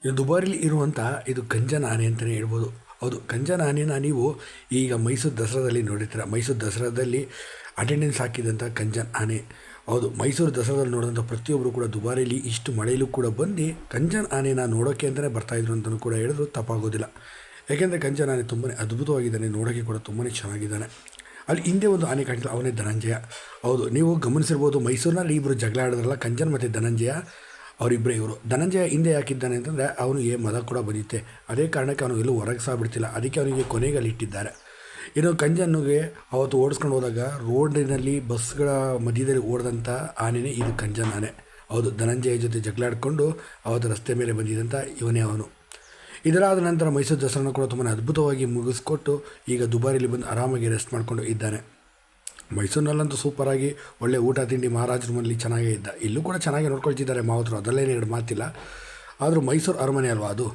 ಇದು ದುಬಾರಿಲಿ ಇರುವಂಥ ಇದು ಗಂಜನ ಆನೆ ಅಂತಲೇ ಹೇಳ್ಬೋದು. ಹೌದು, ಗಂಜನ ಆನೆನ ನೀವು ಈಗ ಮೈಸೂರು ದಸರಾದಲ್ಲಿ ನೋಡಿರ್ತೀರ. ಮೈಸೂರು ದಸರಾದಲ್ಲಿ ಅಟೆಂಡೆನ್ಸ್ ಹಾಕಿದಂಥ ಗಂಜನ ಆನೆ. ಹೌದು, ಮೈಸೂರು ದಸರಾದಲ್ಲಿ ನೋಡಿದಂಥ ಪ್ರತಿಯೊಬ್ಬರು ಕೂಡ ದುಬಾರಿಲಿ ಇಷ್ಟು ಮಳೆಯಲ್ಲೂ ಕೂಡ ಬಂದು ಗಂಜನ ಆನೆನ ನೋಡೋಕ್ಕೆ ಅಂತಲೇ ಬರ್ತಾಯಿದ್ರು ಅಂತಲೂ ಕೂಡ ಹೇಳಿದ್ರು ತಪ್ಪಾಗೋದಿಲ್ಲ. ಯಾಕೆಂದರೆ ಗಂಜನ ಆನೆ ತುಂಬಾ ಅದ್ಭುತವಾಗಿದ್ದಾನೆ, ನೋಡೋಕ್ಕೆ ಕೂಡ ತುಂಬಾ ಚೆನ್ನಾಗಿದ್ದಾನೆ. ಅಲ್ಲಿ ಹಿಂದೆ ಒಂದು ಆನೆ ಕಾಣಿಲ್ಲ, ಅವನೇ ಧನಂಜಯ. ಹೌದು, ನೀವು ಗಮನಿಸಿರ್ಬೋದು, ಮೈಸೂರಿನಲ್ಲಿ ಇಬ್ಬರು ಜಗಳ ಆಡಿದ್ರಲ್ಲ, ಕಂಚನ್ ಮತ್ತು ಧನಂಜಯ, ಅವರಿಬ್ಬರೇ ಇವರು. ಧನಂಜಯ ಹಿಂದೆ ಯಾಕಿದ್ದಾನೆ ಅಂತಂದರೆ ಅವನಿಗೆ ಮದ ಕೂಡ ಬಂದಿತ್ತೆ. ಅದೇ ಕಾರಣಕ್ಕೆ ಅವನು ಎಲ್ಲೂ ಹೊರಗೆ ಸಹ ಬಿಡ್ತಿಲ್ಲ, ಅದಕ್ಕೆ ಅವನಿಗೆ ಕೊನೆಗೆ ಅಲ್ಲಿ ಇಟ್ಟಿದ್ದಾರೆ. ಇನ್ನು ಕಂಜನ್ನಿಗೆ ಅವತ್ತು ಓಡಿಸ್ಕೊಂಡು ಹೋದಾಗ ರೋಡಿನಲ್ಲಿ ಬಸ್ಗಳ ಮಧ್ಯದಲ್ಲಿ ಓಡಿದಂಥ ಆನೆನೇ ಇದು ಕಂಜನ್ ಆನೆ. ಹೌದು, ಧನಂಜಯ ಜೊತೆ ಜಗಳಾಡಿಕೊಂಡು ಅವತ್ತು ರಸ್ತೆ ಮೇಲೆ ಬಂದಿದ್ದಂಥ ಇವನೇ ಅವನು. ಇದರಾದ ನಂತರ ಮೈಸೂರು ದಸರಾನ ಕೂಡ ತುಂಬಾ ಅದ್ಭುತವಾಗಿ ಮುಗಿಸ್ಕೊಟ್ಟು ಈಗ ದುಬಾರಿಲಿ ಬಂದು ಆರಾಮಾಗಿ ರೆಸ್ಟ್ ಮಾಡಿಕೊಂಡು ಇದ್ದಾನೆ. ಮೈಸೂರಿನಲ್ಲಂತೂ ಸೂಪರಾಗಿ ಒಳ್ಳೆ ಊಟ ತಿಂಡಿ ಮಹಾರಾಜರ ಮನೇಲಿ ಚೆನ್ನಾಗೇ ಇದ್ದ. ಇಲ್ಲೂ ಕೂಡ ಚೆನ್ನಾಗಿ ನೋಡ್ಕೊಳ್ತಿದ್ದಾರೆ ಮಾವತರು, ಅದರಲ್ಲೇನು ಎರಡು ಮಾತಿಲ್ಲ. ಆದರೂ ಮೈಸೂರು ಅರಮನೆ ಅಲ್ವಾ ಅದು.